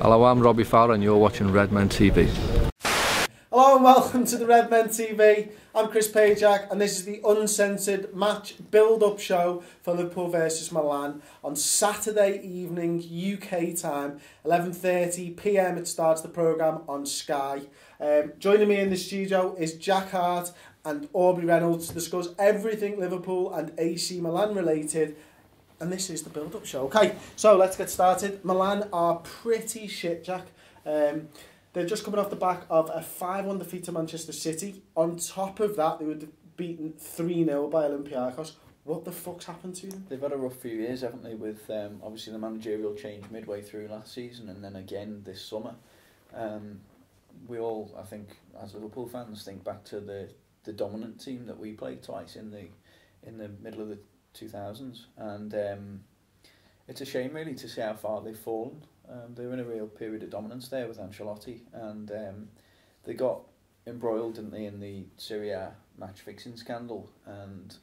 Hello, I'm Robbie Fowler and you're watching Redmen TV. Hello and welcome to the Redmen TV. I'm Chris Pajak and this is the Uncensored match build-up show for Liverpool versus Milan on Saturday evening UK time, 11:30 PM. It starts the programme on Sky. Joining me in the studio is Jack Hart and Aubrey Reynolds to discuss everything Liverpool and AC Milan related. And this is the build-up show. Okay, so let's get started. Milan are pretty shit, Jack. They're just coming off the back of a 5-1 defeat to Manchester City. On top of that, they were beaten 3-0 by Olympiacos. What the fuck's happened to them? They've had a rough few years, haven't they, with obviously the managerial change midway through last season and then again this summer. We all, I think, as Liverpool fans, think back to the dominant team that we played twice in the middle of the 2000s, and it's a shame really to see how far they've fallen. They were in a real period of dominance there with Ancelotti, and they got embroiled, didn't they, in the Serie A match fixing scandal, and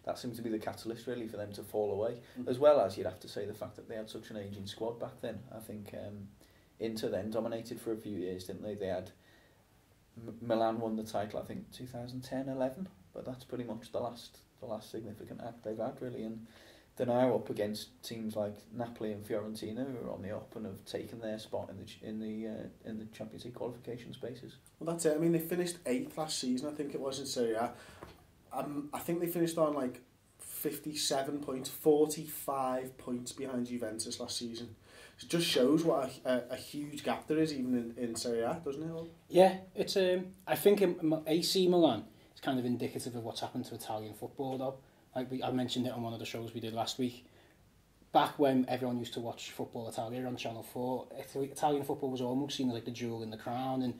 that seemed to be the catalyst really for them to fall away, as well as you'd have to say the fact that they had such an ageing squad back then. I think Inter then dominated for a few years, didn't they? They had Milan won the title, I think 2010-11, but that's pretty much the last significant act they've had really, and they're now up against teams like Napoli and Fiorentina, who are on the up and have taken their spot in the Champions League qualification spaces. Well, that's it. I mean, they finished 8th last season, I think it was, in Serie A. I think they finished on like 57 points, 45 points behind Juventus last season. It just shows what a huge gap there is even in Serie A, doesn't it? Yeah, it's I think AC Milan is kind of indicative of what's happened to Italian football though. Like I mentioned it on one of the shows we did last week. Back when everyone used to watch Football Italia on Channel 4, Italian football was almost seen as like the jewel in the crown, and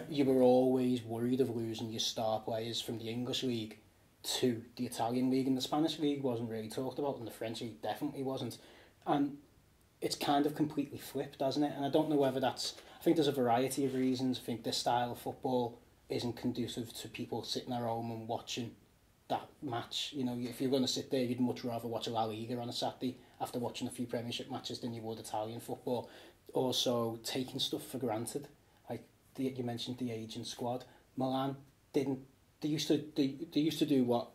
you were always worried of losing your star players from the English league to the Italian league, and the Spanish league wasn't really talked about, and the French league definitely wasn't. And it's kind of completely flipped, hasn't it? And I don't know whether that's... I think there's a variety of reasons. I think this style of football isn't conducive to people sitting at home and watching that match. You know, if you're going to sit there, you'd much rather watch a La Liga on a Saturday after watching a few Premiership matches than you would Italian football. Also, taking stuff for granted. Like you mentioned, the aging squad. Milan didn't. They used to do what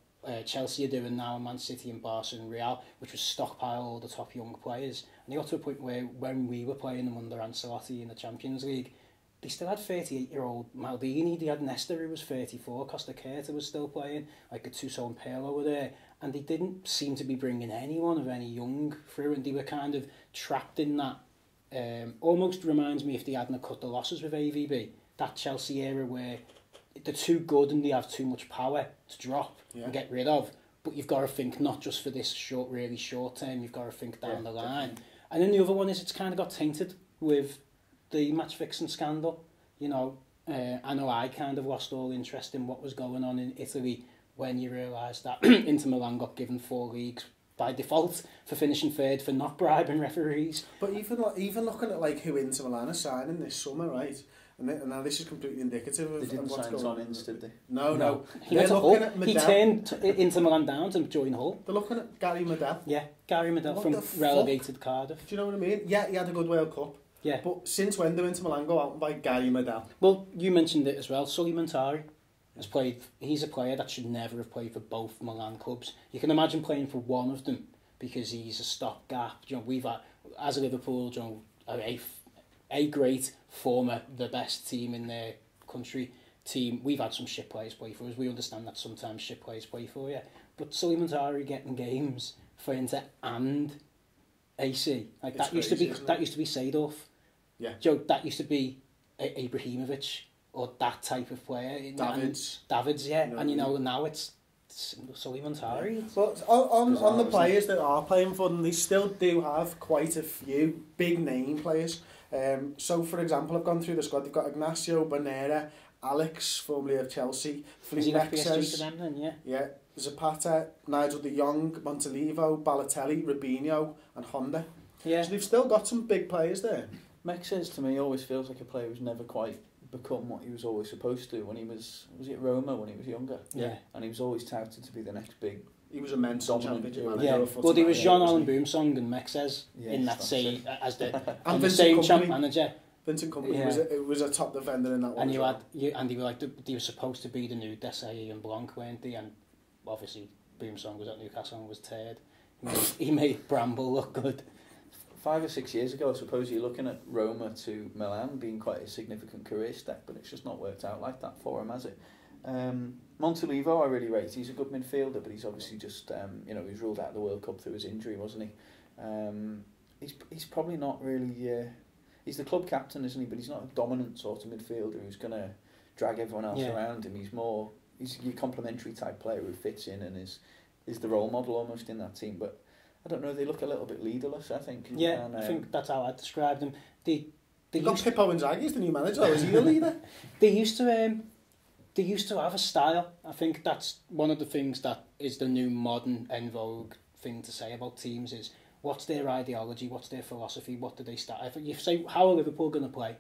Chelsea are doing now, and Man City and Barca and Real, which was stockpile all the top young players. And they got to a point where when we were playing them under Ancelotti in the Champions League, they still had 38-year-old Maldini, they had Nesta who was 34, Costa Curta was still playing, like Gattuso and Pirlo were there, and they didn't seem to be bringing anyone of any young through, and they were kind of trapped in that. Almost reminds me if they hadn't cut the losses with AVB, that Chelsea era where they're too good and they have too much power to drop and get rid of, but you've got to think not just for this really short term, you've got to think down the line. Definitely. And then the other one is it's kind of got tainted with the match fixing scandal. You know, I know I kind of lost all interest in what was going on in Italy when you realise that Inter Milan got given 4 leagues by default for finishing third for not bribing referees. But even looking at like who Inter Milan are signing this summer, right? And now this is completely indicative of, they didn't what's sign going on. Did they? No. They're looking at Medel. He turned Inter Milan down to join Hull. They're looking at Gary Medel. Yeah, Gary Medel from relegated Cardiff. Do you know what I mean? Yeah, he had a good World Cup. Yeah. But since when do Inter Milan go out and buy Gary Medel? Well, you mentioned it as well. Sully Montari has played. He's a player that should never have played for both Milan clubs. You can imagine playing for one of them because he's a stopgap. You know, we've had, as a Liverpool, you know, a great former, the best team in their country team. We've had some shit players play for us. We understand that sometimes shit players play for you. But Sully Montari getting games for Inter and AC, like it's that used to be Seedorf. Yeah. Joe, that used to be Ibrahimovic or that type of player. Davids, yeah. No, and you know, now it's Sully Montari. But on the players that are playing for them, they still do have quite a few big name players. So, for example, I've gone through the squad. They've got Ignacio Bonera, Alex, formerly of Chelsea, PSG for them then, yeah, Zapata, Nigel de Jong, Montalivo, Balotelli, Rubinho, and Honda. Yeah. So they've still got some big players there. Mexes to me always feels like a player who's never quite become what he was always supposed to when he was it Roma when he was younger? Yeah. And he was always touted to be the next big He was immense on Championship Manager. Yeah, well, there was John Allen Boomsong and Mexes in that same as the same champ manager. Vincent Kompany was a top defender in that one. And they were like they were supposed to be the new Desailly and Blanc, weren't they? And obviously Boomsong was at Newcastle and was turd. He made Bramble look good. 5 or 6 years ago, I suppose you're looking at Roma to Milan being quite a significant career step, but it's just not worked out like that for him, has it? Montolivo I really rate. He's a good midfielder, but he's obviously just he was ruled out of the World Cup through his injury, wasn't he? He's probably not really. He's the club captain, isn't he? But he's not a dominant sort of midfielder who's going to drag everyone else around him. He's your complementary type player who fits in and is the role model almost in that team. But I don't know, they look a little bit leaderless, I think. Yeah, and, I think that's how I'd describe them. They got Pippo Inzaghi as the new manager. Is he the leader? They used to have a style. I think that's one of the things that is the new modern en vogue thing to say about teams is what's their ideology, what's their philosophy, what do they start? If you say how are Liverpool going to play,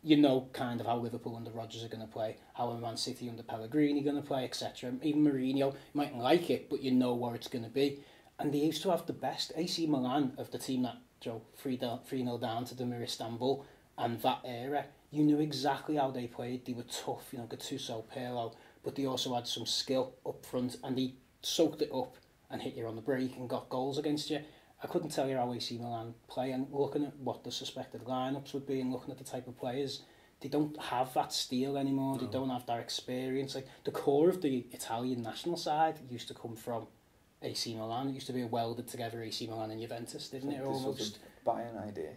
you know kind of how Liverpool under Rodgers are going to play, how are Man City under Pellegrini going to play, etc. Even Mourinho, you might like it, but you know what it's going to be. And they used to have the best AC Milan of the team that 3-0 down to Demir Istanbul and that era. You knew exactly how they played. They were tough, Gattuso, Pirlo, but they also had some skill up front and they soaked it up and hit you on the break and got goals against you. I couldn't tell you how AC Milan play, and looking at what the suspected lineups would be and looking at the type of players, they don't have that steel anymore. No. They don't have that experience. Like the core of the Italian national side used to come from AC Milan. It used to be a welded together AC Milan and Juventus, didn't it? Almost sort of Bayern idea.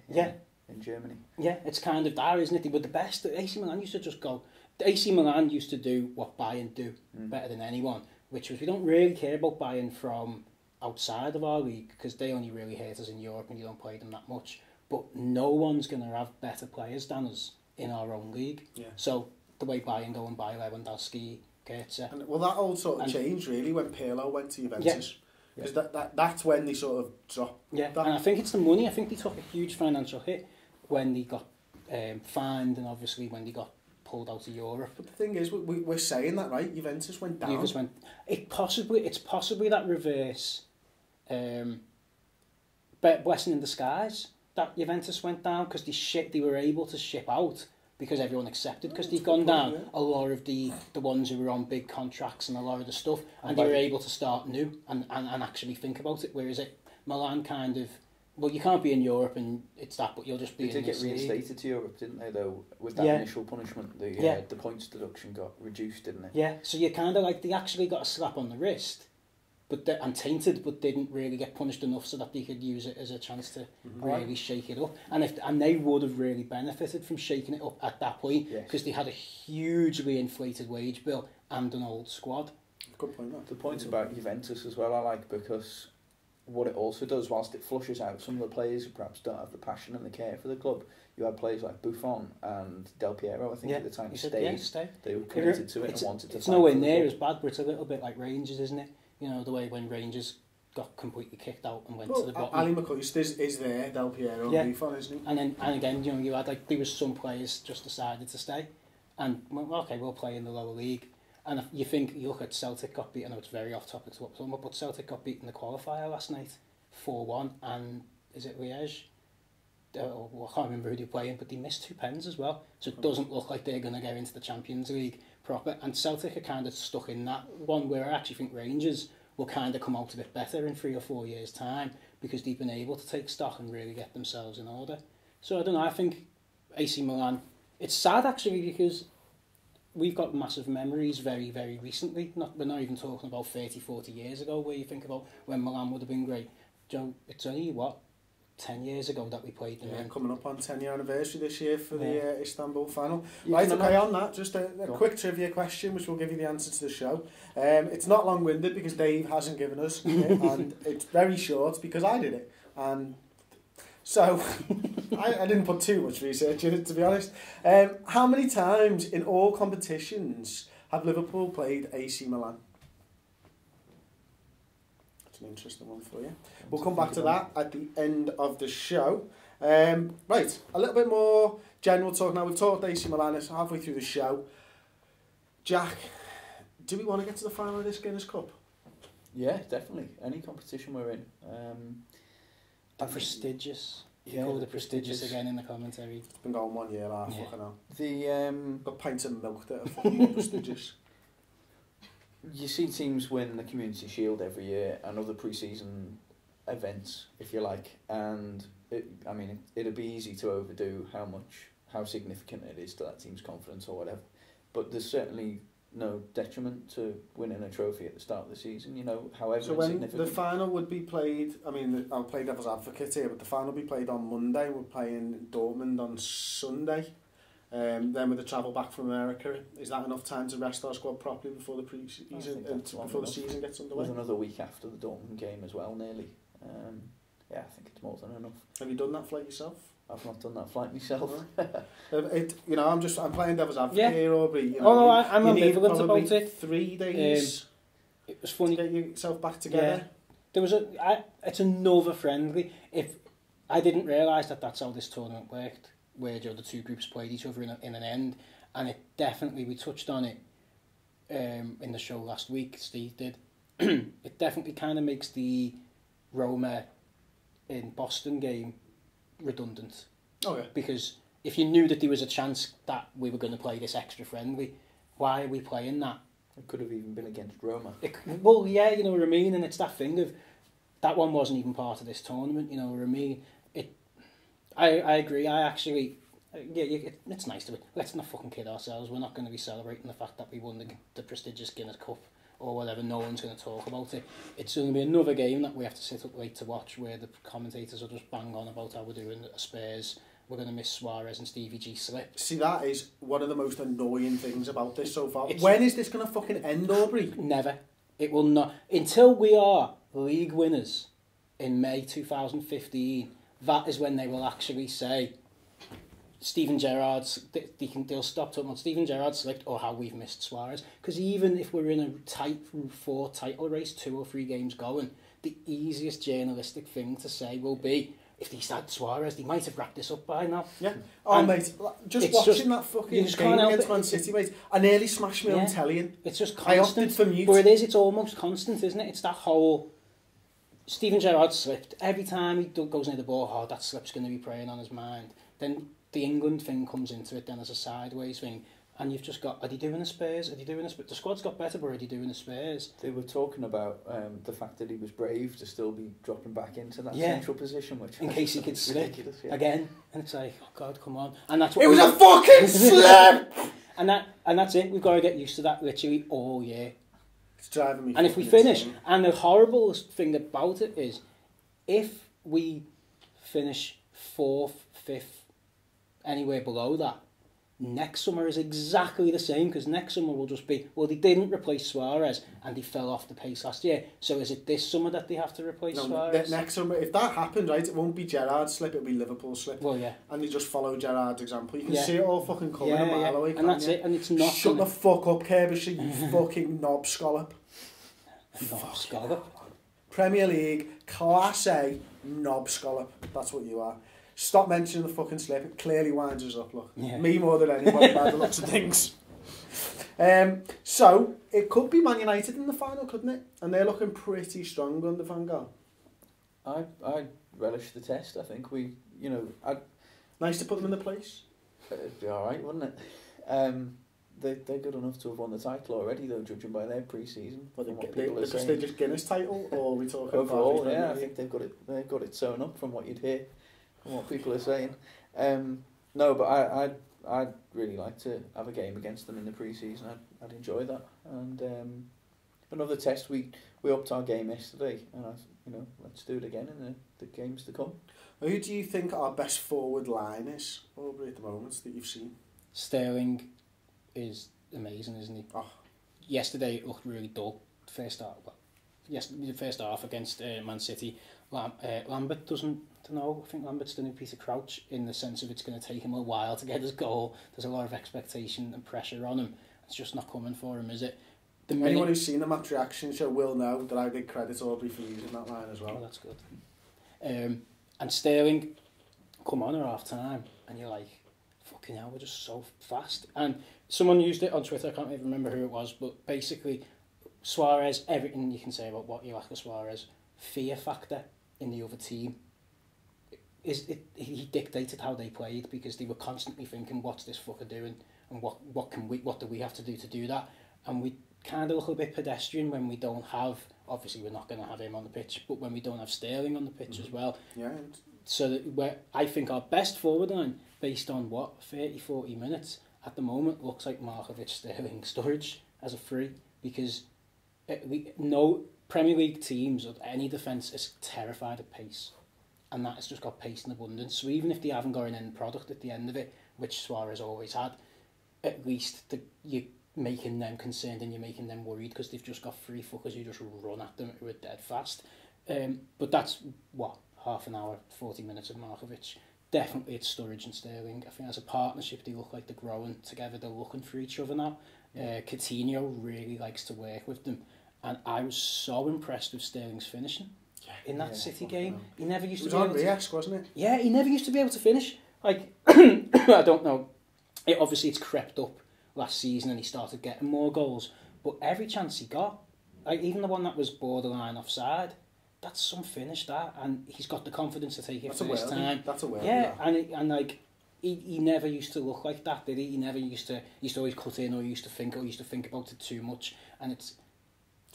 In Germany. Yeah, it's kind of that, isn't it? They were the best. AC Milan used to just go. AC Milan used to do what Bayern do better than anyone, which was we don't really care about Bayern from outside of our league because they only really hate us in Europe and you don't play them that much. But no one's going to have better players than us in our own league. Yeah. So the way Bayern go and buy Lewandowski, Goetze. Well, that all sort of changed really when Pirlo went to Juventus. Because that's when they sort of dropped. Yeah, and I think it's the money. I think they took a huge financial hit when they got fined and obviously when they got pulled out of Europe. But the thing is, we're saying that, right? Juventus went down. It's possibly that reverse blessing in disguise that Juventus went down because they were able to ship out because everyone accepted because they've gone down a lot of the ones who were on big contracts and a lot of the stuff and they were able to start new and actually think about it, whereas Milan kind of, well, you can't be in Europe and it's that, but you'll just be in this league. They did get reinstated to Europe, didn't they, though? With that initial punishment, the points deduction got reduced, didn't it? Yeah, so you kind of they actually got a slap on the wrist and tainted, but didn't really get punished enough so that they could use it as a chance to really shake it up. And they would have really benefited from shaking it up at that point because they had a hugely inflated wage bill and an old squad. Good point. The point about Juventus as well I like because what it also does, whilst it flushes out some of the players who perhaps don't have the passion and the care for the club, you had players like Buffon and Del Piero, I think, at the time stayed. They were committed to it and wanted to. It's nowhere near as bad, but it's a little bit like Rangers, isn't it? The way when Rangers got completely kicked out and went to the bottom. Ali McCoist is there, Del Piero and Buffon, isn't he? And again, you had there was some players just decided to stay, and we'll play in the lower league. And if you look at Celtic got beaten. I know it's very off topic to what we're talking about, but Celtic got beaten in the qualifier last night, 4-1, and is it Liège? I can't remember who they're playing, but they missed 2 pens as well. So it doesn't look like they're going to get into the Champions League proper. And Celtic are kind of stuck in that one where I actually think Rangers will kind of come out a bit better in 3 or 4 years' time because they've been able to take stock and really get themselves in order. So I don't know, I think AC Milan, it's sad actually because we've got massive memories very, very recently. We're not even talking about 30, 40 years ago where you think about when Milan would have been great. It's only, 10 years ago that we played them in. Coming up on 10-year anniversary this year for the Istanbul final. Right, okay, on that, just a quick trivia question which will give you the answer to the show. It's not long-winded because Dave hasn't given us it, and it's very short because I did it. And so, I didn't put too much research in it, to be honest. How many times in all competitions have Liverpool played AC Milan? An interesting one for you. We'll come back to that at the end of the show. Right, a little bit more general talk now. We've talked AC Milan, it's halfway through the show. Jack, do we want to get to the final of this Guinness Cup? Yeah, definitely. Any competition we're in. The prestigious. Yeah, The prestigious again in the commentary. It's been going 1 year, fucking hell. The Got pints of milk that are fucking prestigious. You see teams win the Community Shield every year and other pre-season events, if you like, and it'd be easy to overdo how significant it is to that team's confidence or whatever. But there's certainly no detriment to winning a trophy at the start of the season, however So when insignificant. the final would be played, I'll play devil's advocate here, but the final will be played on Monday. We're playing Dortmund on Sunday. Then with the travel back from America, is that enough time to rest our squad properly before the pre-season, before the season gets underway? With another week after the Dortmund game as well, nearly. I think it's more than enough. Have you done that flight yourself? I've not done that flight myself. I'm playing devil's advocate here, Aubrey. I'm you need ambivalent probably about it. 3 days It was funny. to get yourself back together. Yeah. There was it's another friendly. If I didn't realise that's how this tournament worked, where the two groups played each other in an end, and it definitely, we touched on it in the show last week, Steve did. It definitely kind of makes the Roma in Boston game redundant. Okay. Because if you knew that there was a chance that we were going to play this extra friendly, why are we playing that? It could have even been against Roma. Well, yeah, you know what I mean, and it's that thing of that one wasn't even part of this tournament. You know what I mean? I agree. I actually, it's nice to. Let's not fucking kid ourselves. We're not going to be celebrating the fact that we won the prestigious Guinness Cup or whatever. No one's going to talk about it. It's going to be another game that we have to sit up late to watch, where the commentators will just bang on about how we're doing at Spurs. We're going to miss Suarez and Stevie G slip. See, that is one of the most annoying things about this so far. When is this going to fucking end, Aubrey? Never. It will not. Until we are league winners in May 2015, that is when they will actually say, Steven Gerrard's, they'll stop talking about Steven Gerrard slipped or how we've missed Suarez. Because even if we're in a tight 4 title race, 2 or 3 games going, the easiest journalistic thing to say will be, if they started Suarez, they might have wrapped this up by now. Yeah. Oh, and mate, just watching that fucking game against Man City, mate, I nearly smashed me on telly. It's just constant. I opted for mute. But it's almost constant, isn't it? It's that whole... Steven Gerrard slipped. Every time he goes near the ball, that slip's going to be preying on his mind. Then the England thing comes into it then as a sideways thing. And you've just got, are they doing the Spurs? Are they doing the Spurs? The squad's got better, but are they doing the Spurs? They were talking about the fact that he was brave to still be dropping back into that central position, which in case he could slip again. And it's like, oh God, come on. And that's what it was a fucking slip! and that's it. We've got to get used to that literally all year. It's driving me. And if we finish, and the horrible thing about it is, if we finish 4th, 5th, anywhere below that, next summer is exactly the same, because next summer will just be, well, they didn't replace Suarez and they fell off the pace last year, so is it this summer that they have to replace Suarez? Next summer, if that happened, right, it won't be Gerrard's slip, it'll be Liverpool's slip. Well, yeah. And they just follow Gerrard's example. You can see it all fucking coming a mile away. And that's it, and it's not... Shut the fuck up, Kerbisher, you fucking knob scallop. Knob scallop? Premier League, Class A, knob scallop. That's what you are. Stop mentioning the fucking slip. It clearly winds us up, look. Yeah. Me more than anybody by the looks of things. So, it could be Man United in the final, couldn't it? And they're looking pretty strong under Van Gaal. I relish the test. I think we, nice to put them in the place. It'd be alright, wouldn't it? They're good enough to have won the title already, though, judging by their pre-season. But they just Guinness title, or are we talking overall? Yeah, I think they've got it sewn up from what you'd hear, from what people are saying. No, but I'd really like to have a game against them in the pre-season. I'd enjoy that. And another test. We upped our game yesterday, and let's do it again in the games to come. Who do you think our best forward line is, Aubrey, at the moment that you've seen? Sterling is amazing, isn't he? Oh. Yesterday it looked really dull. The first half against Man City. Lambert doesn't know. I think Lambert's the new Peter Crouch, in the sense of it's going to take him a while to get his goal. There's a lot of expectation and pressure on him. It's just not coming for him, is it? Anyone who's seen the match reaction show will know that I did credit Aubrey for using that line as well. Oh, that's good. And Sterling, come on at half time, and you're like, fucking hell, we're just so fast. And someone used it on Twitter, I can't even remember who it was, but basically Suarez, everything you can say about what you like of Suarez, fear factor in the other team. He dictated how they played because they were constantly thinking, what's this fucker doing, and what do we have to do that? And we kind of look a bit pedestrian when we don't have, obviously we're not going to have him on the pitch, but when we don't have Sterling on the pitch as well. Yeah. So that I think our best forward line, based on 30-40 minutes at the moment, looks like Markovic, Sterling, Sturridge as a free, because no Premier League teams or any defence is terrified of pace. And that has just got pace in abundance. So even if they haven't got an end product at the end of it, which Suarez always had, at least you're making them concerned and you're making them worried because they've just got three fuckers who just run at them who are dead fast. But that's, half an hour, 40 minutes of Markovic. Definitely it's Sturridge and Sterling. I think as a partnership they look like they're growing together, they're looking for each other now. Coutinho really likes to work with them. And I was so impressed with Sterling's finishing. In that City game, he never used to be able to... It was on wasn't it? Yeah, he never used to be able to finish. Like, I don't know. It's crept up last season and he started getting more goals. But every chance he got, like even the one that was borderline offside, that's some finish that, and he's got the confidence to take it first time. That's a worldie. Yeah, and like he never used to look like that, did he? He never used to always cut in or used to think about it too much, and it's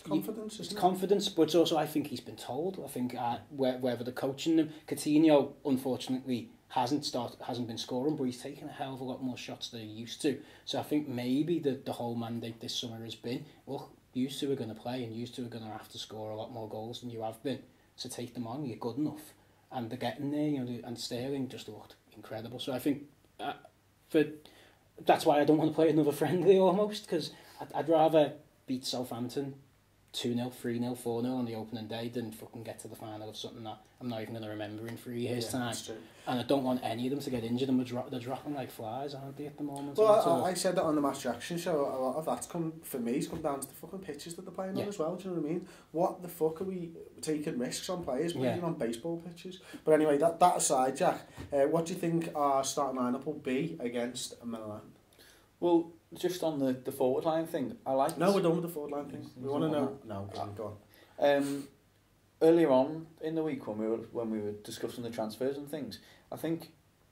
confidence, it's confidence, but it's also, I think he's been told. I think whether they're coaching him, Coutinho unfortunately hasn't been scoring, but he's taken a hell of a lot more shots than he used to. So I think maybe the whole mandate this summer has been, well, you two are going to play and you two are going to have to score a lot more goals than you have been. So take them on, you're good enough. And they're getting there, and Sterling just looked incredible. So I think that's why I don't want to play another friendly almost, because I'd rather beat Southampton 2-0, 3-0, 4-0 on the opening day than fucking get to the final of something that I'm not even going to remember in 3 years' time. And I don't want any of them to get injured, and they're dropping like flies, aren't they, at the moment? Well, I said that on the Match Reaction show. A lot of that's come down to the fucking pitches that they're playing on as well. Do you know what I mean? What the fuck are we taking risks on players playing on baseball pitches? But anyway, that aside, Jack, what do you think our starting lineup will be against Milan? Well, just on the forward line thing, I like... No, we're done with the forward line thing. We want to know... No, go on. Earlier on in the week when we were discussing the transfers and things, I think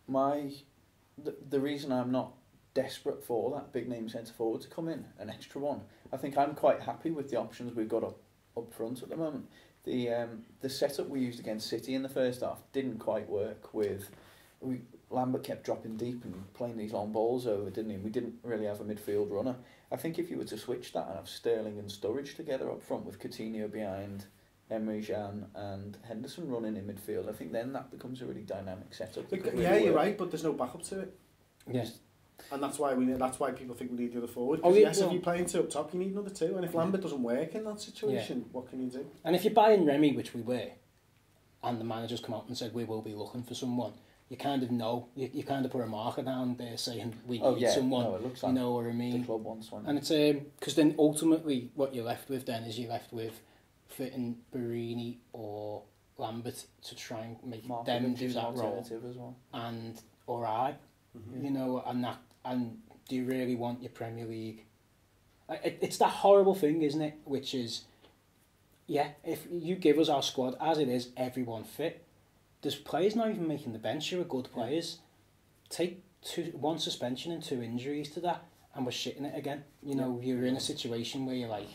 the reason I'm not desperate for that big name centre forward to come in, an extra one, I think I'm quite happy with the options we've got up front at the moment. The setup we used against City in the first half didn't quite work with... Lambert kept dropping deep and playing these long balls over, didn't he? We didn't really have a midfield runner. I think if you were to switch that and have Sterling and Sturridge together up front with Coutinho behind, Emre Can and Henderson running in midfield, I think then that becomes a really dynamic setup. You're right, but there's no backup to it. Yes. And that's why people think we need the other forward. If you're playing two up top, you need another two. And if Lambert doesn't work in that situation, what can you do? And if you're buying Remy, which we were, and the manager's come out and said we will be looking for someone, you kind of know, you kind of put a marker down there saying we need someone, no, it looks like you know what I mean? The club wants one. And it's because then ultimately what you're left with then is you're left with fitting Barini or Lambert to try and make them do that role, as well. and you know, and do you really want your Premier League? It's that horrible thing, isn't it? Which is, if you give us our squad as it is, everyone fit. There's players not even making the bench who are good players. Take one suspension and 2 injuries to that, and we're shitting it again. You know, you're in a situation where you're like,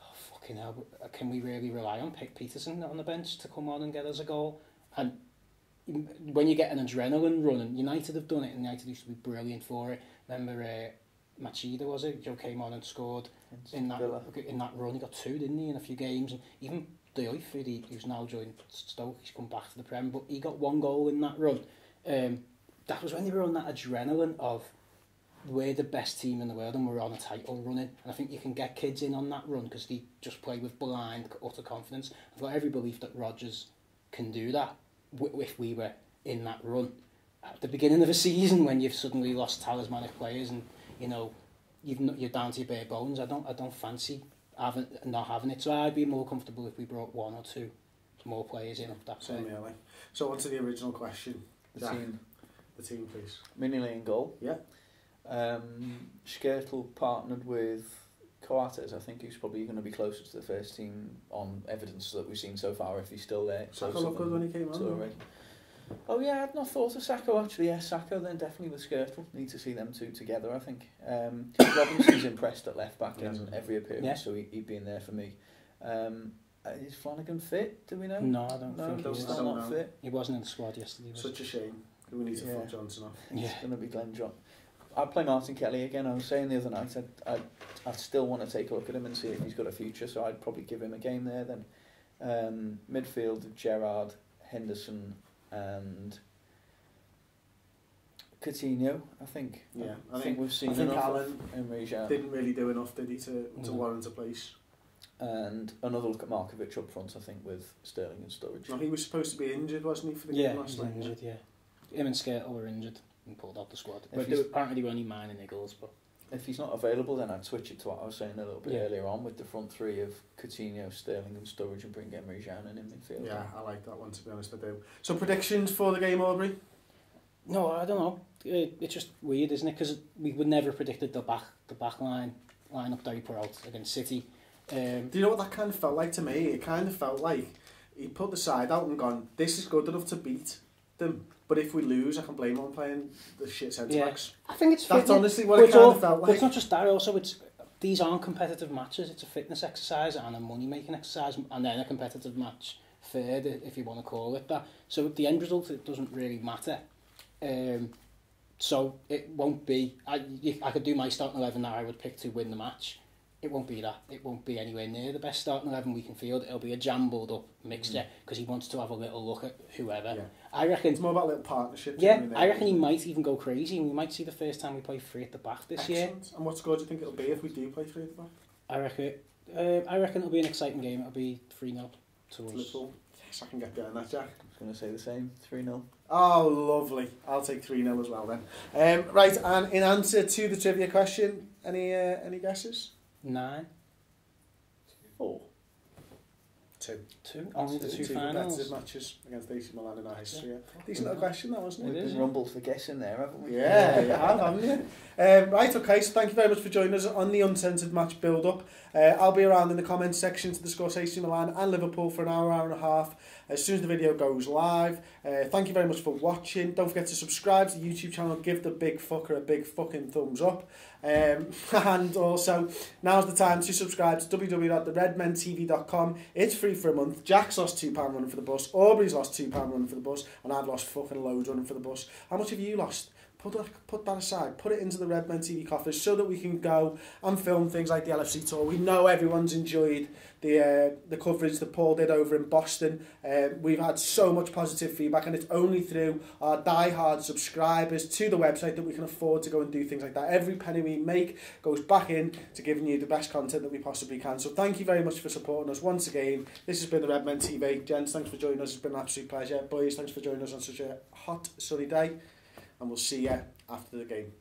oh, fucking hell, can we really rely on Peterson on the bench to come on and get us a goal? And when you get an adrenaline running, United have done it, and United used to be brilliant for it. Remember Machida, was it? Joe came on and scored in that run. He got 2, didn't he, in a few games, and even Diouf, who's now joined Stoke, he's come back to the Prem, but he got 1 goal in that run. That was when they were on that adrenaline of we're the best team in the world and we're on a title running. And I think you can get kids in on that run because they just play with blind, utter confidence. I've got every belief that Rodgers can do that if we were in that run. At the beginning of a season when you've suddenly lost talismanic players and, you know, you're down to your bare bones, I don't fancy not having it. So I'd be more comfortable if we brought 1 or 2 more players in up that same way. So on to the original question. The team, please. Mignolet in goal. Yeah. Skrtel partnered with Coates, I think he's probably going to be closer to the first team on evidence that we've seen so far, if he's still there. Saka looked good when he came on. Oh yeah, I'd not thought of Sacco actually. Yeah, Sacco then definitely with Skirtle. Need to see them two together, I think. Robinson's impressed at left back in every appearance, so he'd be in there for me. Is Flanagan fit? Do we know? No, I don't think he's he is. not fit. He wasn't in the squad yesterday. Such a shame. We need to fuck Johnson off. It's going to be Glenn John. I'd play Martin Kelly again. I was saying the other night I'd still want to take a look at him and see if he's got a future, so I'd probably give him a game there then. Midfield, Gerrard, Henderson and Coutinho, I think. Yeah, I think we've seen enough of Emre Can. Didn't really do enough, did he, to warrant a place. And another look at Markovic up front, I think, with Sterling and Sturridge. No, he was supposed to be injured, wasn't he, for the game last night? Injured, Him and Skirtle were injured and pulled out the squad. Apparently they were only minor niggles, but... If he's not available, then I'd switch it to what I was saying a little bit earlier on with the front three of Coutinho, Sterling and Sturridge, and bring Emre Can in midfield. Yeah, I like that one, to be honest, I do. So predictions for the game, Aubrey? No, I don't know. It's just weird, isn't it? Because we would never have predicted the back line up that he put out against City. Do you know what that kind of felt like to me? It kind of felt like he put the side out and gone, this is good enough to beat them, but if we lose, I can blame him on playing the shit centre-backs. I think it's that's honestly what it kind of felt like. But it's not just that, also these aren't competitive matches. It's a fitness exercise and a money-making exercise, and then a competitive match third, if you want to call it that. So the end result, it doesn't really matter. So it won't be... I could do my starting 11 that I would pick to win the match. It won't be that. It won't be anywhere near the best starting 11 we can field. It'll be a jumbled up mixture because he wants to have a little look at whoever. Yeah. I reckon it's more about little partnerships. Yeah, I reckon he might even go crazy, and we might see the first time we play three at the back this year. And what score do you think it'll be if we do play three at the back? I reckon it'll be an exciting game. It'll be 3-0 to us. Liverpool. Yes, I can get behind that, Jack. I was going to say the same, 3-0. Oh, lovely. I'll take 3-0 as well then. Right, and in answer to the trivia question, any guesses? 9. 4. 2. Only the two finals. Competitive matches against AC Milan in our history. Yeah. Decent little question, that wasn't it? We've been rumbled for guessing there, haven't we? Yeah, you have, haven't you? Right, okay, so thank you very much for joining us on the Uncensored match build-up. I'll be around in the comments section to discuss AC Milan and Liverpool for an hour and a half as soon as the video goes live. Thank you very much for watching. Don't forget to subscribe to the YouTube channel, give the big fucker a big fucking thumbs up. And also, now's the time to subscribe to www.theredmentv.com. It's free for a month. Jack's lost £2 running for the bus, Aubrey's lost £2 running for the bus, and I've lost fucking loads running for the bus. How much have you lost? Put that aside, put it into the Redmen TV coffers so that we can go and film things like the LFC tour. We know everyone's enjoyed the coverage that Paul did over in Boston. We've had so much positive feedback, and it's only through our die-hard subscribers to the website that we can afford to go and do things like that. Every penny we make goes back in to giving you the best content that we possibly can. So thank you very much for supporting us once again. This has been the Redmen TV. Gents, thanks for joining us. It's been an absolute pleasure. Boys, thanks for joining us on such a hot, sunny day. And we'll see you after the game.